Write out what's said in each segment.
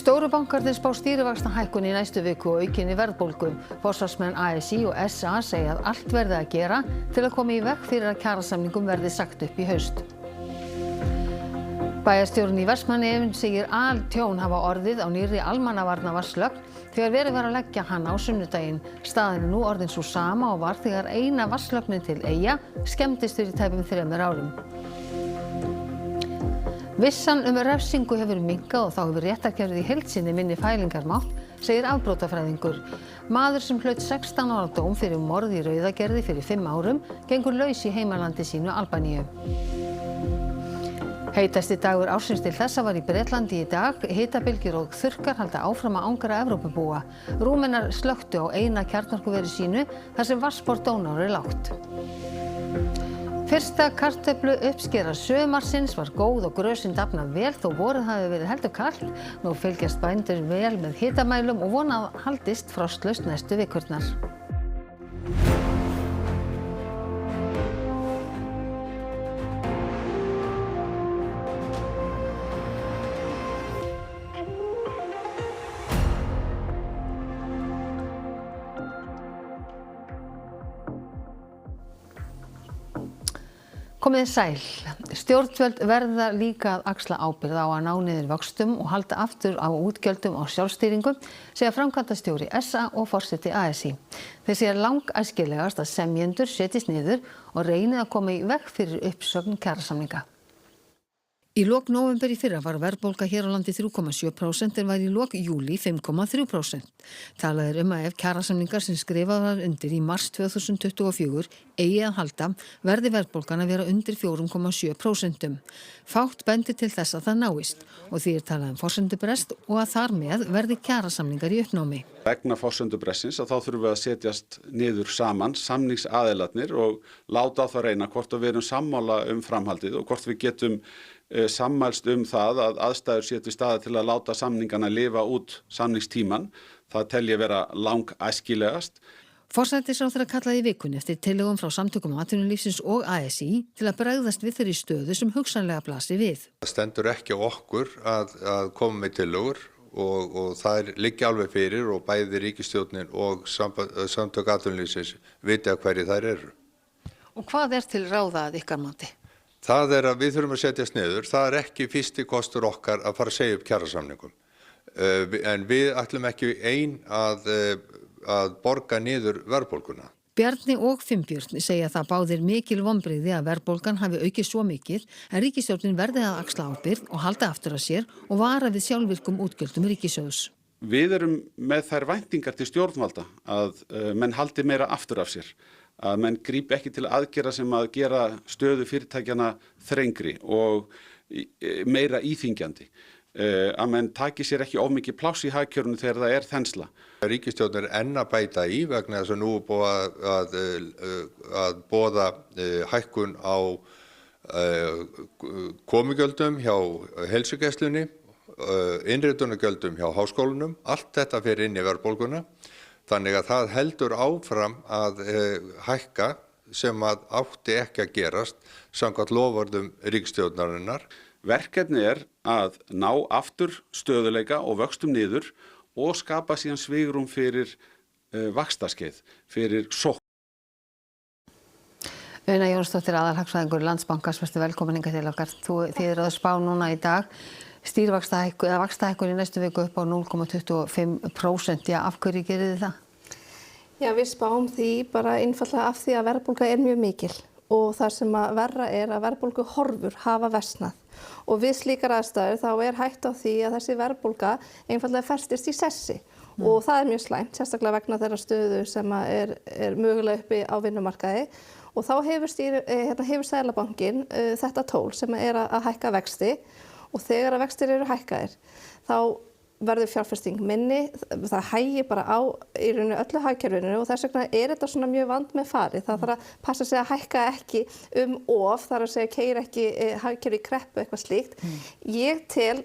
Stóru bankarnir spá stýrivaxtahækkun í næstu viku og aukinni verðbólgu. Forsvarsmenn ASÍ og SA segja að allt verði að gera til að koma í veg fyrir að kjarasamningum verði sagt upp í haust. Bæjarstjórinn í Vestmannaeyjum segir altjón hafa orðið á nýrri almannavarnavatnslögn þegar verið var að leggja hana á sunnudaginn. Staðan er nú orðin sú sama og var þegar eina vatnslögnin til Eyja skemmdist fyrir tæpum 3 árum. Vissan refsingu hefur minnkað og þá hefur réttarkerfið í heild sinni minni fælingarmátt, segir afbrotafræðingur. Maður sem hlaut 16 ára dóm fyrir morð í Rauðagerði fyrir 5 árum gengur laus í heimalandi sínu Albaníu. Heitasti dagur ársins til þessa var í Bretlandi í dag. Hitabylgjur og þurrkar halda áfram að angra Evrópubúa. Rúmenar slökktu á eina kjarnorkuveri sínu þar sem vatnsborð Dónár er lágt. Fyrsta kartöflu uppskera sumarsins var góð og grösin dafna vel þó vorið hafi verið heldur kalt. Nú fylgjast bændur vel með hitamælum og vona að haldist frostlaust næstu vikurnar. Komiði sæl. Stjórnvöld verða líka að axla ábyrgð á að ná niður vöxtum og halda aftur á útgjöldum á sjálfstýringu, segja framkvæmdastjóri SA og forseti ASÍ. Þeir segja langæskilegast að semjendur setjist niður og reyni að koma í veg fyrir uppsögn kjarasamninga. Í lok nóvember í fyrra var verðbólga hér á landi 3,7% en var í lok júlí 5,3%. Talað er að ef kjarasamningar sem skrifað var undir í mars 2024 eigi að halda verði verðbólgan að vera undir 4,7%. Fátt bendir til þess að það náist og því er talað forsendubrest og að þar með verði kjarasamningar í uppnámi. Vegna forsendubrestins að þá þurfum við að setjast niður saman, samningsaðilarnir og láta á það reyna hvort við erum sammála framhaldið og hvort við getum sammælst það að aðstæður séu til staðar til að láta samningana lifa út samningstíman. Það tel ég vera langæskilegast. Forsætisráðherra kallaði í vikunni eftir tillögum frá samtökum atvinnulífsins og ASÍ til að bregðast við þeirri stöðu sem hugsanlega blasi við. Það stendur ekki á okkur að koma með tillögur og það liggja alveg fyrir og bæði ríkisstjórnin og samtök atvinnulífsins vita hverjir þær eru. Og hvað er til ráða að ykkar mati? Það er að við þurfum að setjast niður. Það er ekki fyrsti kostur okkar að fara að segja upp kjarasamningum. En við ætlum ekki að borga niður verðbólguna. Bjarni og Finnbjörn segja það báðir mikil vonbrigði að verðbólgan hafi aukið svo mikið en ríkisstjórnin verði að axla ábyrgð og halda aftur að sér og vara við sjálfvirkum útgjöldum ríkissjóðs. Við erum með þær væntingar til stjórnvalda að menn haldi meira aftur af sér. Að menn grípi ekki til aðgerða sem að gera stöðu fyrirtækjana þrengri og meira íþyngjandi. Að menn taki sér ekki of mikið pláss í hagkerfinu þegar það er þensla. Ríkisstjórnin er enn að bæta í vegna þess að nú er búið að boða hækkun á komugjöldum hjá heilsugæslunni, innritunargjöldum hjá háskólunum. Allt þetta fer inn í verðbólguna. Þannig að það heldur áfram að hækka sem að átti ekki að gerast samkvæmt loforðum ríkisstjórnarinnar. Verkefni er að ná aftur stöðuleika og vöxtum niður og skapa síðan svigrúm fyrir vaxtaskeið, fyrir sókn. Una Jónsdóttir, aðalhagfræðingur Landsbankans, vertu velkomin hingað til okkar. Þið eruð að spá núna í dag. Vaxtahækkun í næstu viku upp á 0,25%. Já, af hverju gerið þið það? Já, við spáum því bara einfallega af því að verðbólga er mjög mikil og það sem að verra er að verðbólgu horfur hafa versnað. Og við slíkar aðstæður þá er hætt á því að þessi verðbólga einfallega festist í sessi. Og það er mjög slæmt, sérstaklega vegna þeirra stöðu sem er mögulega uppi á vinnumarkaði. Og þá hefur Seðlabankinn þetta tól sem er að hækka vexti. Og þegar að vextir eru hækkaðir, þá verður fjárfesting minni, það hægir bara á í rauninu öllu hagkerfinu og þess vegna er þetta svona mjög vandmeðfarið. Það þarf að passa sig að hækka ekki of, þarf að segja keyra ekki hagkerfi í kreppu eitthvað slíkt. Ég tel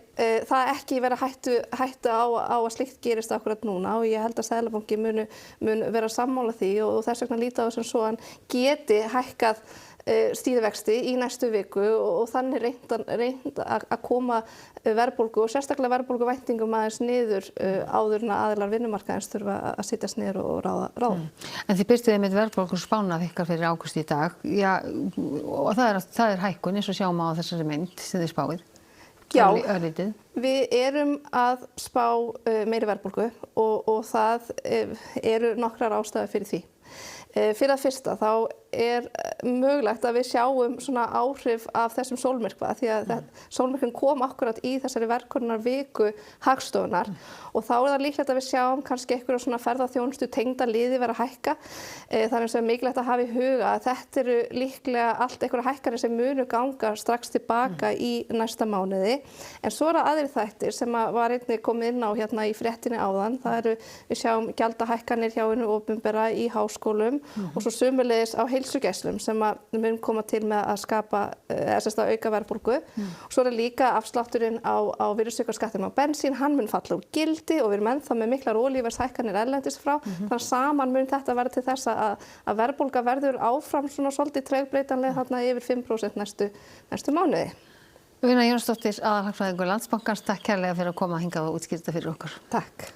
það ekki vera hættu á að slíkt gerist akkurat núna og ég held að Seðlabanki mun vera sammála því og þess vegna líta á þessum svo hann geti hækkað stýrivexti í næstu viku og þannig reynt að koma verðbólgu og sérstaklega verðbólguvæntingum aðeins niður áður en að aðilar vinnumarkaðarins þurfa að sitjast niður og ráða. En þið birtuð einmitt verðbólguspána ykkar fyrir ágúst í dag. Já, og það er hækkun eins og sjáum á þessari mynd sem þið spáið. Já, örlítið. Við erum að spá meiri verðbólgu og það eru nokkrar ástæður fyrir því. Fyrir að fyrsta þá er mögulegt að við sjáum svona áhrif af þessum sólmyrkva því að sólmyrkvinn kom akkurat í þessari verðkönnunar viku Hagstofunnar og þá er það líklegt að við sjáum kannski einhverja svona ferðaþjónustu tengda liði vera að hækka. Þannig að mikilvægt að hafa í huga að þetta eru líklega allt einhverja hækkanir sem munu ganga strax tilbaka í næsta mánuði. En svo eru aðrir þættir sem var einnig komið inn á hérna í fréttinni áðan. Það eru, við sjáum gjaldahækkanir hjá hinu opinbera í háskólum og svo sömuleiðis á heilsugæslum sem mun koma til með að skapa að auka verðbólgu. Svo er líka afslátturinn á virðisaukaskattinum á bensín, hann mun falla úr gildi og við erum ennþá með miklar olíuverðshækkanir erlendis frá. Þannig að saman mun þetta verða til þess að verðbólga verður áfram svona svolítið tregbreytanlega þarna yfir 5% næstu mánuði. Una Jónsdóttir, aðalhagfræðingur Landsbankans, takk kærlega fyrir að koma hingað og útskýra þetta fyrir okkur. Takk.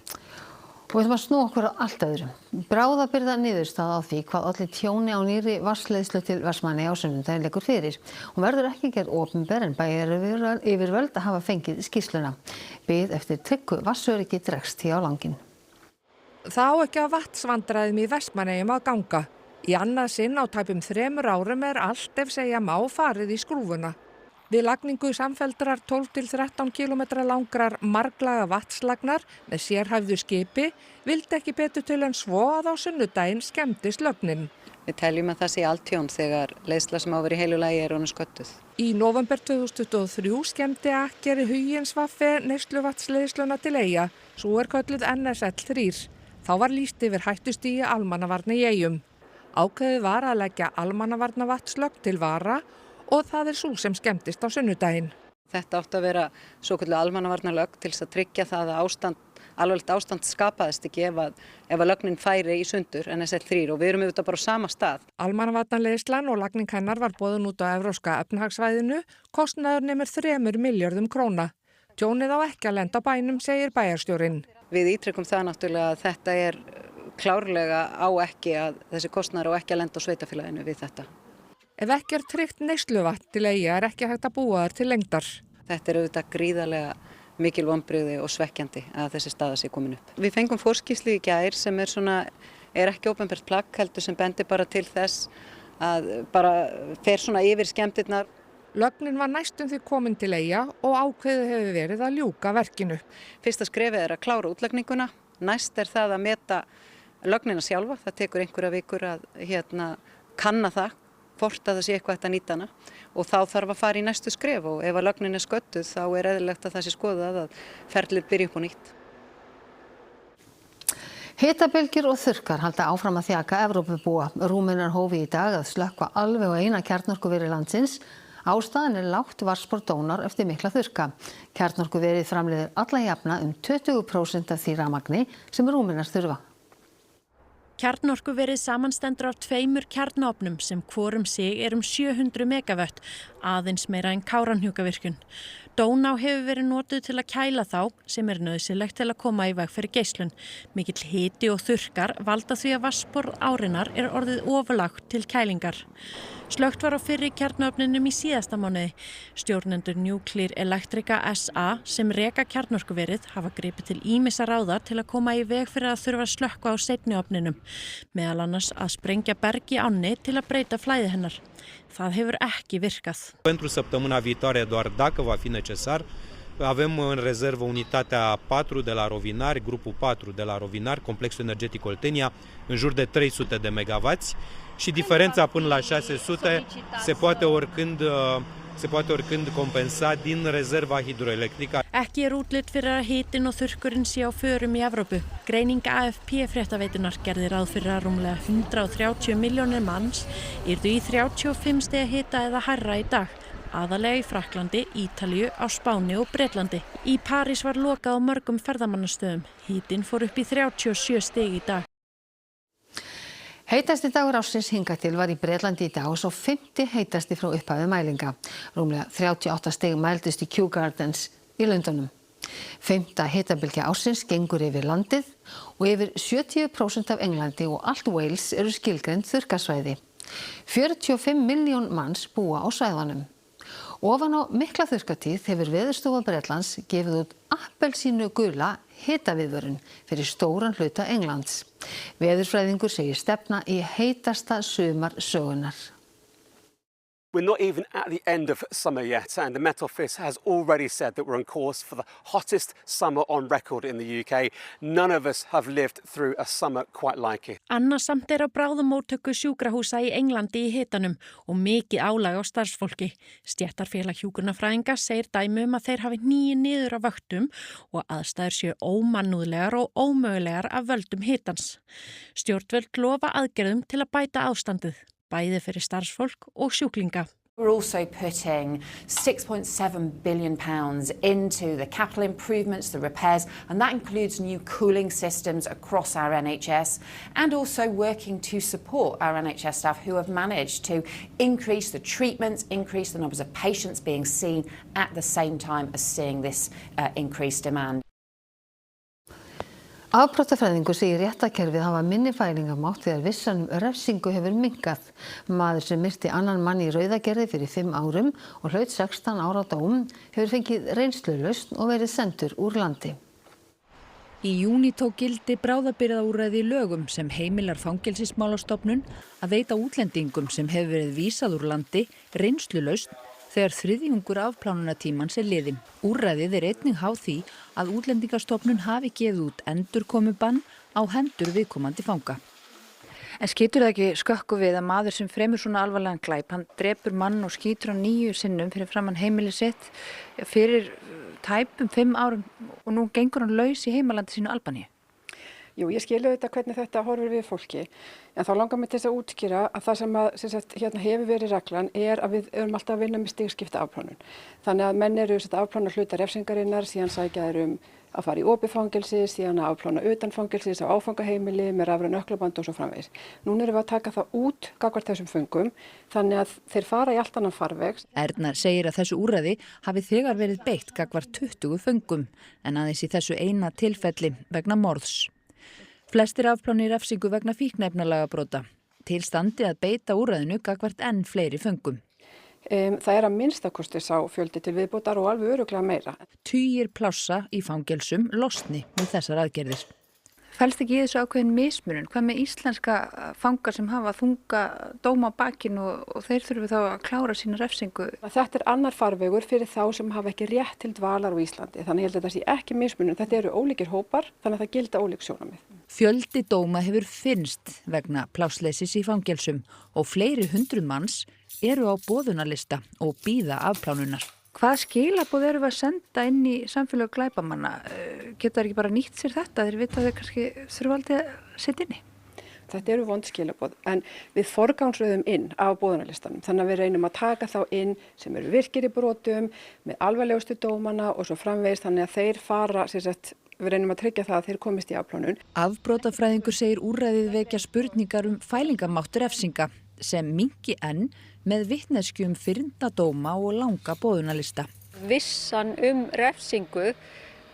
Og við ætlum að snúa okkur á allt öðru. Bráðabirgða niðurstaða á því hvað olli tjóni á nýrri vatnsleiðslu til Vestmannaeyja á sunnudaginn liggur fyrir. Hún verður ekki gerð opinber en bæjaryfirvöld hafa fengið skýrsluna. Bið eftir tryggu vatnsöryggi dregst á langinn. Það á ekki að vatnsvandræðum í Vestmannaeyjum að ganga. Í annað sinn á tæpum 3 árum er allt ef segja má farið í skrúfuna. Við lagningu samfelldrar 12 til 13 kilometra langrar marglaga vatnslagnar með sérhæfðu skipi vildi ekki betur til en svo að á sunnudaginn skemmdist lögnin. Við teljum að það sé allt-tjón þegar leiðsla sem á að vera í heilu lagi er honum sköttuð. Í nóvember 2023 skemmdi akkeri Huginsvaffe neysluvatnsleiðsluna til Eyja, svo er kölluð NSL 3. Þá var lýst yfir hættustigi almannavarna í Eyjum. Ákveðið var að leggja almannavarnavatnslögn til vara og það er sú sem skemmdist á sunnudaginn. Þetta átti að vera svokölluð almannavarnalögn til þess að tryggja það að alvarlegt ástand skapaðist ekki ef að lögnin færi í sundur NSL 3 og við erum auðvitað bara á sama stað. Almannavarnaleiðslan og lagning hennar var boðin út á evrópska efnahagssvæðinu, kostnaður nemur 3 milljörðum króna. Tjónið á ekki að lenda á bænum, segir bæjarstjórinn. Við ítrekum það náttúrulega að þetta er klárlega á ekki að þessi kostnaður á ekki að lenda á sveitarfélaginu við þetta. Ef ekki er tryggt neysluvatn til Eyja er ekki hægt að búa þar til lengdar. Þetta er auðvitað gríðarlega mikil vonbrigði og svekkjandi að þessi staða sé komin upp. Við fengum forskýrslu í gær sem er ekki opinbert plagg heldur sem bendir bara til þess að bara fer svona yfir skemmdirnar. Lögnin var næstum því komin til Eyja og ákveðið hefur verið að ljúka verkinu. Fyrsta skrefið er að klára útlagninguna, næst er það að meta lögnina sjálfa. Það tekur einhverja vikur að kanna það. Hvort að það sé eitthvað hægt að nýta hana og þá þarf að fara í næstu skref og ef að lögnin er sköttuð þá er eðlilegt að það sé skoðað að ferlið byrji upp á nýtt. Hitabylgjur og þurrkar halda áfram að þjaka Evrópubúa. Rúmenar hófi í dag að slökkva alveg á eina kjarnorkuveri landsins. Ástæðan er lágt vatnsborð Dónar eftir mikla þurrka. Kjarnorkuverið framleiðir alla jafna 20% af því rafmagni sem Rúmenar þurfa. Kjarnorkuverið samanstendur af 2 kjarnaofnum sem hvorum sig er 700 megavött, aðeins meira en Kárahnjúkavirkjun. Dóná hefur verið notuð til að kæla þá sem er nauðsynlegt til að koma í veg fyrir geislun. Mikill hiti og þurrkar valda því að vatnsborð árinnar er orðið ofurlágt til kælingar. Slökkt var á fyrri kjarnaofninum í síðasta mánuði. Stjórnendur Nuclear Electrica SA sem reka kjarnorkuverið hafa gripið til ýmissa ráða til að koma í veg fyrir að þurfa að slökkva á seinni ofninum. Meðal annars að sprengja berg í ánni til að breyta flæði hennar. Það hefur ekki virkað. Pentru săptămâna viitoare, doar dacă va fi necesar, avem în rezervă unitatea 4 de la Rovinari, grupul 4 de la Rovinari, complexul energetic Oltenia, în jur de 300 de megavați și diferența până la 600 se poate oricând kompensa din rezerva hidroelektrika. Ekki er útlit fyrir að hitinn og þurrkurinn sé á förum í Evrópu. Greining AFP fréttaveitunar gerði ráð fyrir að rúmlega 130 milljónir manns yrðu í 35 stiga hita eða hærra í dag. Aðalega í Frakklandi, Ítalíu, á Spáni og Bretlandi. Í París var lokað á mörgum ferðamannastöðum. Hitinn fór upp í 37 stig í dag. Heitasti dagur ársins hingað til var í Bretlandi í dag og svo 50 heitasti frá upphafi mælinga. Rúmlega 38 stig mældust í Kew Gardens í Lundúnum. 5. hitabylgja ársins gengur yfir landið og yfir 70% af Englandi og allt Wales eru skilgreind þurrkasvæði. 45 milljón manns búa á svæðunum. Ofan á mikla þurrkatíð hefur Veðurstofa Bretlands gefið út appelsínu gula hitaviðvörun fyrir stóran hluta Englands. Veðurfræðingur segir stefna í heitasta sumar sögunnar. We're not even at the end of summer yet, and the Met Office has already said that we're on course for the hottest summer on record in the UK. None of us have lived through a summer quite like it. Annasamt á bráðamóttöku sjúkrahúsa í Englandi í hitanum og mikið álag á starfsfólki. Stéttarfélag hjúkrunarfræðinga segir dæmi að þeir hafi hníið niður á vöktum og aðstæður séu ómannúðlegar og ómögulegar af völdum hitans. Stjórnvöld lofa aðgerðum til að bæta ástandið. Bæði fyrir starfsfólk og sjúklinga. We're also putting £6.7 billion into the capital improvements, the repairs, and that includes new cooling systems across our NHS, and also working to support our NHS staff who have managed to increase the treatments, increase the numbers of patients being seen at the same time as seeing this increased demand. Afbrotafræðingur segir réttarkerfið hafa minni fælingamátt þegar vissan refsingu hefur minnkað. Maður sem myrti annan mann í Rauðagerði fyrir 5 árum og hlaut 16 ára dóm hefur fengið reynslulausn og verið sendur úr landi. Í júní tók gildi bráðabirgðaúrræði í lögum sem heimilar Fangelsismálastofnun að veita útlendingum sem hefur verið vísað úr landi reynslulausn þegar þriðjungur afplánunatímans liðinn. Úrræðið einnig háð því að Útlendingastofnun hafi gefið út endurkomubann á hendur viðkomandi fanga. En skýtur það ekki skökku við að maður sem fremur svona alvarlegan glæp, hann drepur mann og skýtur hann 9 sinnum fyrir framan heimili sitt fyrir tæpum 5 árum og nú gengur hann laus í heimalandi sínu Albaníu? Jú, ég skil auðvitað hvernig þetta horfir við fólki, en þá langar mig til þess að útskýra að það sem hefur verið reglan að við erum alltaf að vinna með stigskipta afplánun. Þannig að menn eru afplána hluta refsingarinnar, síðan sækja þeir að fara í opið fangelsi, síðan að afplána utan fangelsis á áfangaheimili með rafræn ökklaband og svo framvegis. Núna erum við að taka það út gagnvart þessum föngum, þannig að þeir fara í allt annan farveg. Erna segir að þessu úrræði hafi þegar verið beitt gagnvart 20 föngum, en aðeins í þessu eina tilfelli vegna morðs. Flestir afpláni refsingu vegna fíkniefnalagabrota. Til standi að beita úrræðinu gagnvart enn fleiri föngum. Það að minnstakosti sá fjöldi til viðbótar og alveg örugglega meira. Tugir plássa í fangelsum losni með þessar aðgerðir. Felst ekki í þessu ákveðin mismunun? Hvað með íslenska fangar sem hafa þunga dóma á bakinu og þeir þurfi þá að klára sína refsingu? Þetta annar farvegur fyrir þá sem hafa ekki rétt til dvalar á Íslandi. Þannig ég held að þetta sé ekki mismunun. Þetta eru ólíkir hópar, þannig að það gilda ólík sjónarmið. Fjöldi dóma hefur finnst vegna plássleysis í fangelsum og fleiri 100 manns eru á boðunarlista og bíða afplánunar. Hvað skilaboð eru við að senda inn í samfélag glæpamanna? Geta þeir ekki bara nýtt sér þetta? Þeir vita að þeir kannski þurfa aldrei að setja inni? Þetta eru vond skilaboð, en við forgangsröðum inn á boðunarlistanum. Þannig að við reynum að taka þá inn sem eru virkir í brotum, með alvarlegustu dómana og svo framvegis, þannig að þeir fara, við reynum að tryggja það að þeir komist í afplánun. Afbrotafræðingur segir úrræðið vekja spurningar fælingamátt refsinga sem minnki enn með vitneskjum fyrndadóma og langa boðunarlista. Vissan refsingu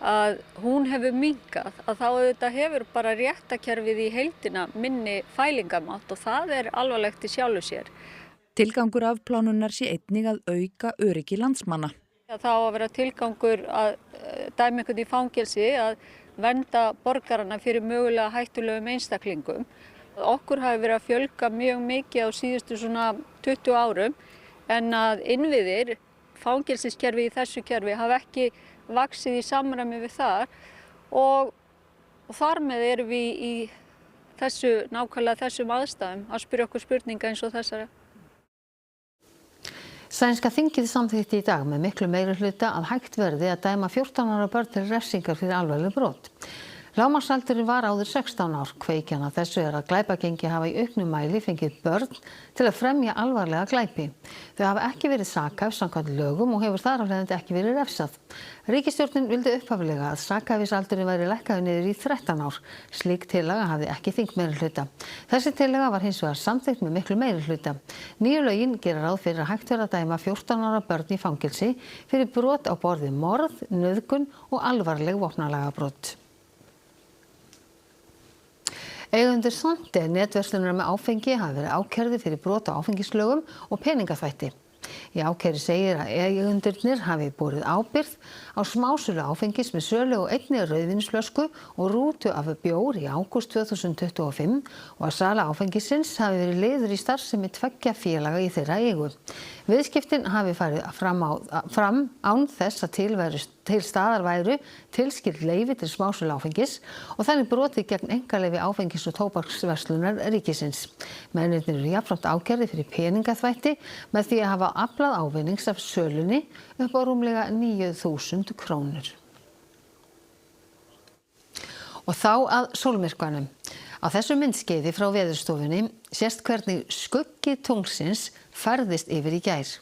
að hún hefur minnkað, að þá auðvitað hefur bara réttarkerfið í heildina minni fælingamátt og það er alvarlegt í sjálfu sér. Tilgangur afplánunar sé einnig að auka öryggi landsmanna. Það á að vera tilgangur að dæma einhvern í fangelsi að vernda borgarana fyrir mögulega hættulegum einstaklingum. Okkur hafi verið að fjölga mjög mikið á síðustu 20 árum en að innviðir, fangelsiskerfi í þessu kerfi hafa ekki vaxið í samræmi við það og þar með erum við í nákvæmlega þessum aðstæðum að spyrja okkur spurninga eins og þessari. Sænska þingið samþykkti í dag með miklu meirihluta að hægt verði að dæma 14 ára börn til refsingar fyrir alvarleg brot. Lágmarksaldurinn var áður 16 ár. Kveikjan að þessu að glæpagengi hafa í auknum mæli fengið börn til að fremja alvarlega glæpi. Þau hafa ekki verið sakhæf samkvæmt lögum og hefur þar af leiðandi ekki verið refsað. Ríkisstjórnin vildi upphaflega að sakhæfisaldurinn væri lækkaður niður í 13 ár. Slík tillaga hafði ekki þingmeirihluta. Þessi tillaga var hins vegar samþykkt með miklu meirihluta. Nýju lögin gera ráð fyrir að hægt verði að dæma 14 ára börn í fangelsi fyrir brot á borð við morð, nauðgun og alvarleg vopnalagabrot. Eigendur Sante netverslunar með áfengi hafa verið ákærðir fyrir brot á áfengislögum og peningaþvætti. Í ákæru segir að eigendurnir hafi borið ábyrgð á smásölu áfengis með sölu og einni rauðvínsflösku og rútu af bjór í ágúst 2025 og að sala áfengisins hafi verið liður í starfsemi 2 félaga í þeirra eigu. Viðskiptin hafi farið fram án þess að til staðar væru tilskild leyfi til smásölu áfengis og þannig brotið gegn einkaleyfi áfengis- og tóbaksverslunar ríkisins. Mennirnir eru jafnframt ákærðir fyrir peningaþvætti með því að hafa aflað ávinnings af sölunni upp á rúmlega 9.000 krónur. Og þá að sólmyrkvanum. Á þessu myndskeiði frá Veðurstofunni sést hvernig skuggi tunglsins færðist yfir í gær.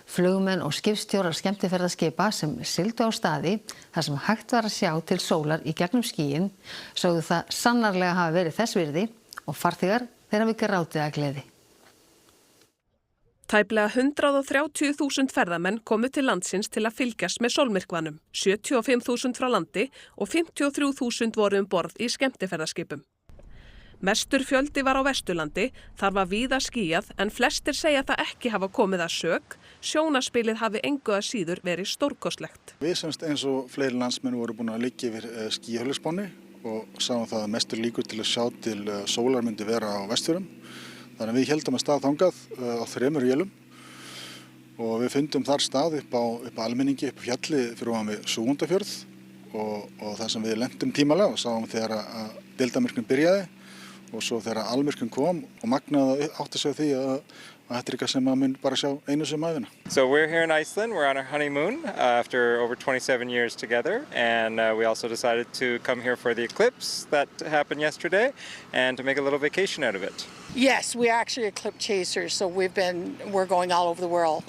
Flugmenn og skipstjórar skemmtiferðaskipa sem sigldu á staði þar sem hægt var að sjá til sólar í gegnum skýin sögðu það sannarlega hafa verið þess virði og farþegar þeirra hafi grátið af gleði. Tæplega 130.000 ferðamenn komu til landsins til að fylgjast með sólmyrkvanum, 75.000 frá landi og 53.000 voru borð í skemmtiferðaskipum. Mestur fjöldi var á Vesturlandi, þar var víða skýjað en flestir segja það ekki hafa komið að sök, sjónarspilið hafi engu að síður verið stórkostlegt. Við semst eins og fleiri landsmenn voru búin að liggja yfir skýjahulluspáni og sáum það að mestur líkur til að sjá til sólar myndi vera á Vestfjörðum. Þannig að við héldum að stað þangað á 3 vélum og við fundum þar stað upp á almenningi, upp á fjalli fyrir ofan við Súgundafjörð og það sem við lentum tímalega og sáum þegar að deildarmyrkvinn byrjaði og svo þegar almyrkvinn kom og magnaði átti sig á því að þetta er eitthvað sem maður mun bara sjá einu sem ævina. So we're here in Iceland, we're on our honeymoon after over 27 years together and we also decided to come here for the eclipse that happened yesterday and to make a little vacation out of it. Yes, we're actually eclipse chasers, so we're going all over the world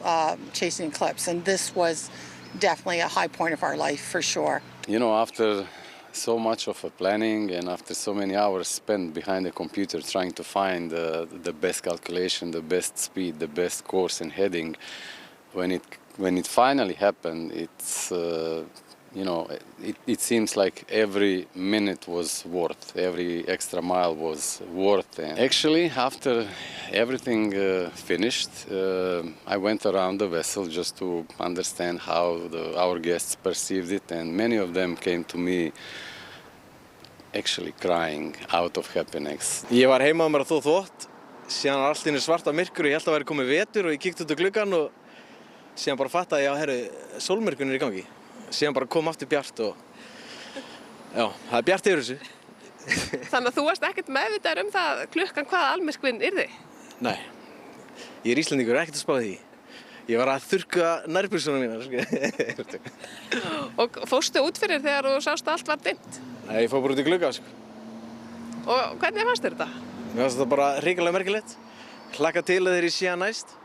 chasing eclipse, and this was definitely a high point of our life for sure. You know, after so much of a planning and after so many hours spent behind the computer trying to find the best calculation, the best speed, the best course and heading, when it finally happened, it's it seems like every minute was worth, every extra mile was worth. And actually, after everything finished, I went around the vessel just to understand how our guests perceived it, and many of them came to me actually crying out of happiness. Ég var heima á mér að þvott, síðan var allt í einu svarta myrkur og ég held að væri komið vetur og ég kíkti út á gluggann og síðan bara fattaði ég að sólmyrkvinn er í gangi. Síðan bara kom aftur bjart og já, það er bjart yfir þessu. Þannig að þú varst ekkert meðvitaður það klukkan hvað almyrkvinn yrði? Nei, ég er Íslendingur, ekkert að spá því. Ég var að þurrka nærbuxurnar mínar. Og fórstu út fyrir þegar þú sást að allt var dimmt? Nei, ég fór bara út í glugga. Og hvernig fannst þér þetta? Mér fannst þetta bara hrikalega merkilegt. Hlakka til að þeir í síðan næst.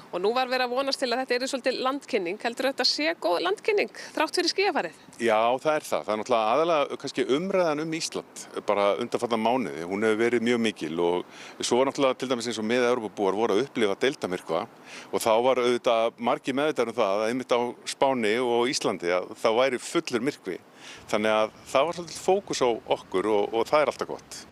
Og nú var verið að vonast til að þetta yrði svolítið landkynning. Heldur þetta sé góð landkynning þrátt fyrir skýjafarið? Já, það er það. Það er náttúrulega aðalega kannski umræðan Ísland bara undanfarna mánuði. Hún hefur verið mjög mikil og svo var náttúrulega til dæmis eins og Mið-Evrópubúar voru að upplifa deildarmyrkva og þá var auðvitað margir meðvitaðir það að einmitt á Spáni og Íslandi að það væri fullur myrkvi. Þannig að það var svolítið fókus á okkur og það er alltaf gott.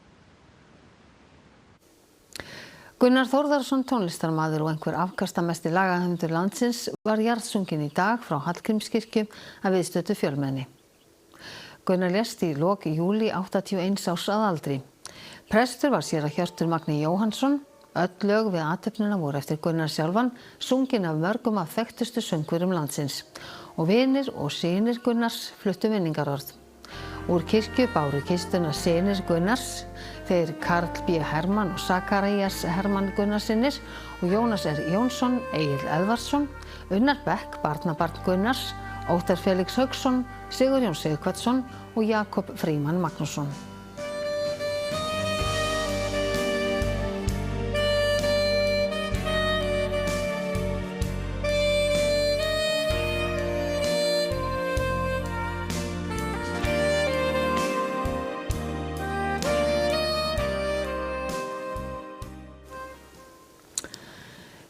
Gunnar Þórðarson, tónlistarmaður og einhver afkastamesti lagahöfundur landsins, var jarðsunginn í dag frá Hallgrímskirkju að viðstöddu fjölmenni. Gunnar lést í lok júlí 81 árs að aldri. Prestur var séra Hjörtur Magni Jóhannsson. Öll lög við athöfnina voru eftir Gunnar sjálfan, sungin af mörgum af þekktustu söngvurum landsins. Og vinir og synir Gunnars fluttu minningarorð. Úr kirkju báru kistuna synir Gunnars, þeir Karl B. Hermann og Sakarías Hermann Gunnarsinnir og Jónas R. Jónsson, Egill Eðvarsson, Unnar Beck, barnabarn Gunnars Óttar Felix Hauksson, Sigurjón Sighvatsson og Jakob Frímann Magnússon.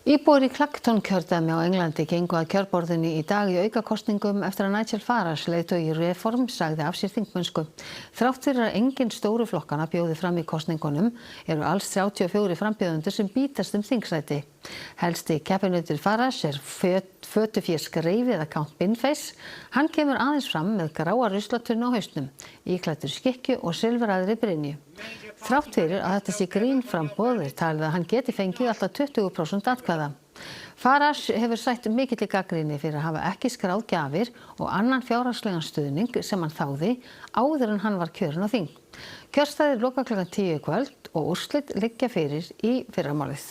Íbúar í Clacton-kjördæmi á Englandi gengu að kjörborðinu í dag í aukakosningum eftir að Nigel Farage, leiðtogi Reform, sagði af sér þingmennsku. Þrátt fyrir að engin stóru flokkana bjóði fram í kosningunum eru alls 34 frambjóðendur sem bítast þingsæti. Helsti keppinautur Farage fötufés Skreif eða Count Binface. Hann kemur aðeins fram með gráa ruslatunnu á hausnum, íklæddur skikkju og silfraðri brynju. Þrátt fyrir að þetta sé grínframboð er talið að hann geti fengið alltaf 20% atkvæða. Farage hefur sætt mikilli gagnrýni fyrir að hafa ekki skráð gjafir og annan fjárhagslegan stuðning sem hann þáði áður en hann var kjörinn á þing. Kjörstaðir loka klukkan 10 í kvöld og úrslit liggja fyrir í fyrramálið.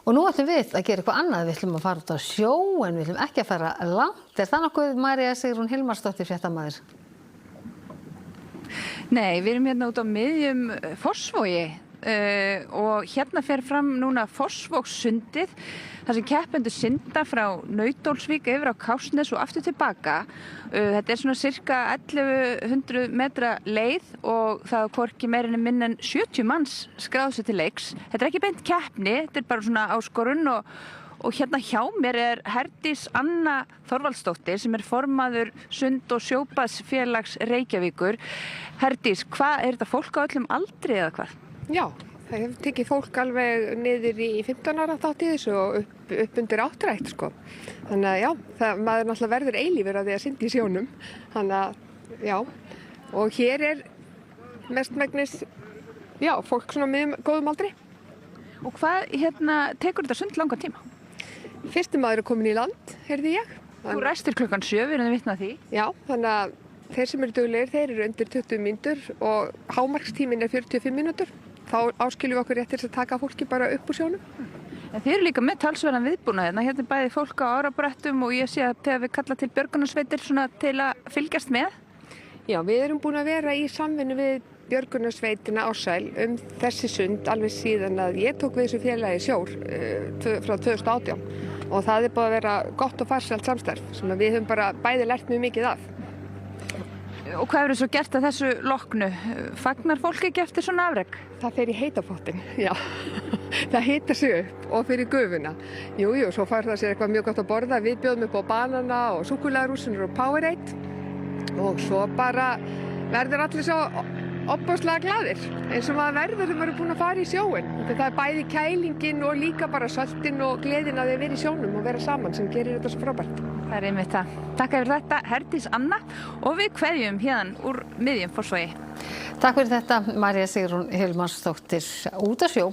Og nú ætlum við að gera eitthvað annað. Við ætlum að fara út á sjó en við ætlum ekki að fara langt. Er það nokkuð, María Sigrún Hilmarsdóttir, fréttamaður? Nei, við erum hérna út á miðjum Fossvogi og hérna fer fram núna Fossvogssundið þar sem keppendur synda frá Nautólsvík yfir á Kársnes og aftur tilbaka. Þetta er svona cirka 1100 metra leið og það er hvorki meira en minna en 70 manns skráðu sig til leiks. Þetta er ekki beint keppni, þetta er bara svona áskorun og hérna hjá mér er Herdís Anna Þorvaldsdóttir sem er formaður Sund- og sjóbaðsfélags Reykjavíkur. Herdís, hvað er þetta fólk á öllum aldri eða hvað? Já, það hefur tekið fólk alveg niður í 15 ára þátt í þessu og upp undir 8 sko. Þannig að já, maður náttúrulega verður eilífur af því að synda í sjónum. Þannig að já, og hér er mestmegnis, já, fólk svona með góðum aldri. Og hvað tekur þetta sund langan tíma? Fyrsti maður er komin í land, heyrði ég. Þú ræstir klukkan 7, við erum vitna að því. Já, þannig að þeir sem eru duglegir, þeir eru undir 20 mínútur og hámarkstíminn er 45 mínútur. Þá áskiljum við okkur rétt til að taka fólki bara upp úr sjónum. En þið eru líka með talsverðan viðbúnað hérna. Hérna er bæði fólk á árabrettum og ég sé að þegar við kalla til björgunarsveitir svona til að fylgjast með. Já, við erum búin að vera í samvinnu við björgunarsveitina Ársæl þessi sund alveg síðan að ég tók við þessu félagi Sjór frá 2018 og það er búið að vera gott og farsælt samstarf sem við höfum bara bæði lært mjög mikið af. Og hvað hefur svo gert að þessu loknu? Fagnar fólk ekki eftir svona afrek? Það fer í heita pottinn, já. Það hitar sig upp og fyrir gufuna. Jú, svo fær það sér eitthvað mjög gott að borða. Við bjóðum upp á banana og súkkulaðirúsínur og Powerade og svo bara verður allir svo opbáslega glaðir eins og maður verður þegar maður er búin að fara í sjóinn. Það er bæði kælingin og líka bara söltin og gleðin að vera í sjónum og vera saman sem gerir þetta svo frábært. Það er einmitt það. Takk fyrir þetta, Herdís Anna, og við kveðjum hérna úr miðjum Fossvogi. Takk fyrir þetta, María Sigrún Hilmarsdóttir, út á sjó.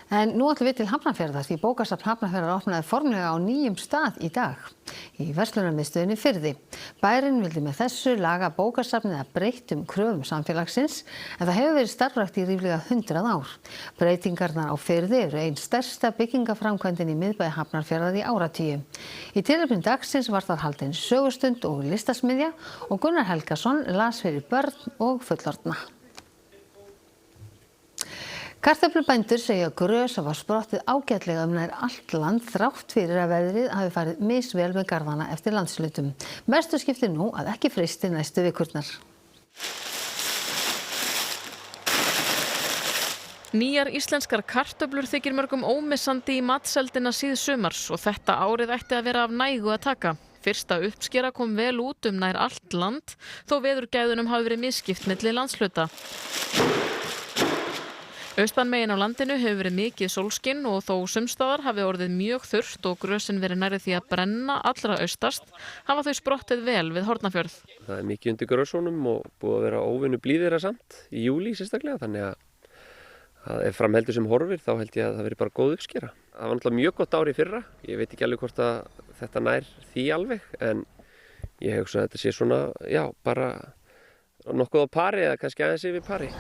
En nú ætlum við til Hafnarfjarðar því bókasafn Hafnarfjarðar opnaði formlega á nýjum stað í dag í verslunarmiðstöðinni Firði. Bærinn vildi með þessu laga bókasafnið að breyttum kröfum samfélagsins en það hefur verið starfrækt í ríflega 100 ár. Breytingarnar á Firði eru ein stærsta byggingaframkvæmdin í miðbæ Hafnarfjarðar í áratugi. Í tilefni dagsins var þar haldin sögustund og listasmiðja og Gunnar Helgason las fyrir börn og fullorðna. Kartöflubændur segja að grös hafa sprottið ágætlega nær allt land þrátt fyrir að veðrið hafi farið misvel með garðana eftir landshlutum. Mestu skiptir nú að ekki freisti næstu vikurnar. Nýjar íslenskar kartöflur þykir mörgum ómissandi í matseldina síðsumars og þetta árið ætti að vera af nægu að taka. Fyrsta uppskera kom vel út nær allt land þó veðurgæðunum hafi verið misskipt milli landshluta. Austanmegin á landinu hefur verið mikið sólskinn og þó sumstaðar hafi orðið mjög þurrt og grösin verið nærri því að brenna allra austast, hafa þau sprottið vel við Hornafjörð. Það er mikið undir grösunum og búið að vera óvenju blíðara samt í júlí sérstaklega, þannig að ef framheldur sem horfir þá held ég að það veri bara góð uppskera. Það var náttúrulega mjög gott ár í fyrra, ég veit ekki alveg hvort að þetta nær því alveg, en ég hugsa að þetta sé svona, já, bara nokkuð á pari eða kannski aðeins yfir pari.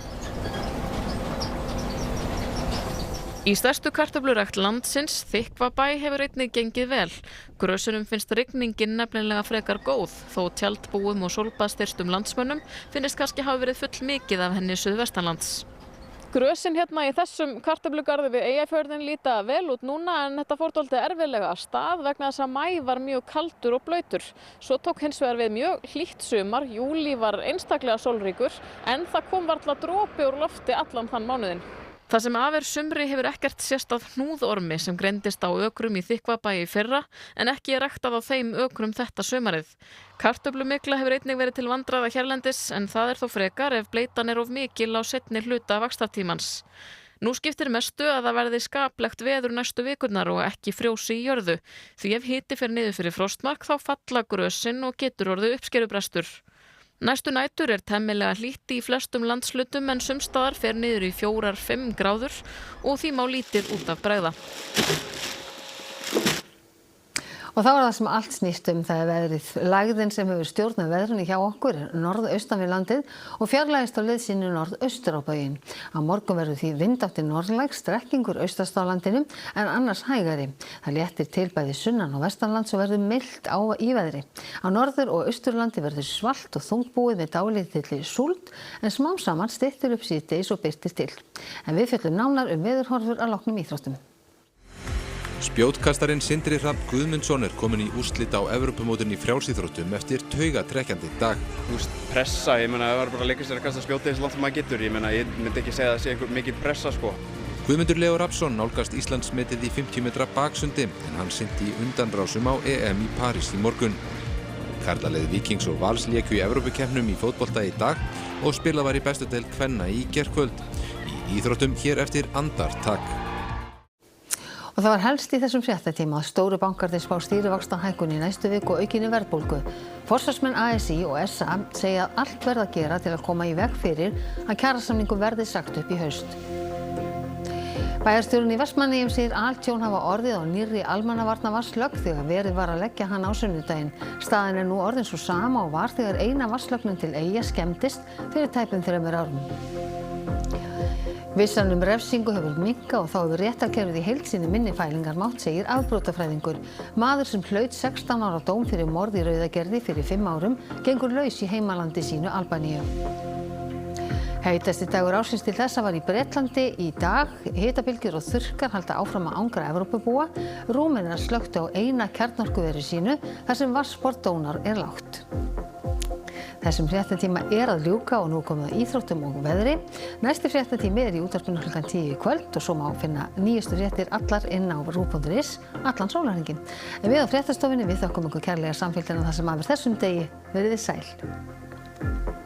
Í stærstu kartöflurækt landsins, Þykkvabæ, hefur einnig gengið vel. Grösunum finnst rigningin nefnilega frekar góð, þó tjaldbúum og sólbaðstyrstum landsmönnum finnist kannski hafa verið full mikið af henni suðvestanlands. Grösin hérna í þessum kartöflugarði við Eyjafjörðinn líta vel út núna en þetta fór dálítið erfiðlega af stað vegna þess að maí var mjög kaldur og blautur. Svo tók hins vegar við mjög hlýtt sumar, júlí var einstaklega sólríkur en það kom varla dropi úr lofti allan þann mánuðinn. Það sem af sumri hefur ekkert sést af hnúðormi sem greindist á ökrum í Þykkvabæ í fyrra en ekki ræktað á þeim ökrum þetta sumarið. Kartöflumygla hefur einnig verið til vandræða hérlendis en það þó frekar ef bleytan of mikil á seinni hluta vaxtartímans. Nú skiptir mestu að það verði skaplegt veður næstu vikurnar og ekki frjósi í jörðu. Því ef hiti fer niður fyrir frostmark þá falla grösin og getur orðið uppskerubrestur. Næstu nætur temmilega hlýtt í flestum landshlutum en sums staðar fer niður í 4-5 gráður og því má lítið út af bregða. Og þá það sem allt snýst það veðrið. Lægðin sem hefur stjórnað veðrinu hjá okkur norðaustan við landið og fjarlægist á leið sinni norðaustur á bauginn. Á morgun verður því vindátt norðlæg, strekkingur austast á landinu en annars hægari. Það léttir til bæði sunnan og vestanlands og verður milt í veðri. Á norður- og austurlandi verður svalt og þungbúið með dálítilli súld en smám saman styttir upp síðdegis og birtir til. En við fjöllum nánar veðurhorfur að loknum íþróttum. Spjótkastarinn Sindri Hrafn Guðmundsson kominn í úrslit á Evrópumótinu í frjálsíþróttum eftir taugatrekkjandi dag. Pressa, ég meina það var bara að leika sér að kasta spjótið eins langt sem maður getur. Ég myndi ekki segja að það sé einhver mikil pressa sko. Guðmundur Leó Rafnsson nálgast Íslandsmetið í 50 metra baksundi en hann synti í undanrásum á EM í París í morgun. Karlaleið Víkings og Vals léku í Evrópukeppnum í fótbolta í dag og spilað var í bestu deild kvenna í gærkvöld. Í íþróttum hér eftir andartak. Og það var helst í þessum fréttatíma að stóru bankarnir spá stýrivaxtahækkun í næstu viku og aukinni verðbólgu. Forsvarsmenn ASÍ og SA segja að allt verði að gera til að koma í veg fyrir að kjarasamningum verði sagt upp í haust. Bæjarstjórinn í Vestmannaeyjum segir altjón hafa orðið á nýrri almannavarnavatnslögn þegar verið var að leggja hana á sunnudaginn. Staðan nú orðin svo sama og var þegar eina vatnslögnin til Eyja skemmdist fyrir tæpum 3 árum. Vissan refsingu hefur minnkað og þá hefur réttarkerfið í heild sinni minni fælingar mátt, segir afbrotafræðingur. Maður sem hlaut 16 ára dóm fyrir morð í Rauðagerði fyrir 5 árum gengur laus í heimalandi sínu Albaníu. Heitasti dagur ársins til þessa var í Bretlandi í dag. Hitabylgjur og þurrkar halda áfram að angra Evrópubúa. Rúmenar slökktu á eina kjarnorkuveri sínu þar sem vatnsborð Dónar lágt. Þessum fréttatíma að ljúka og nú komið að íþróttum og veðri. Næsti fréttatími í útvarpinu klukkan 10 í kvöld og svo má finna nýjustu fréttir allar inn á ruv.is allan sólarhringinn. En við á fréttastofunni þökkum ykkur kærlega samfylgdina það sem af þessum degi. Verið þið sæl.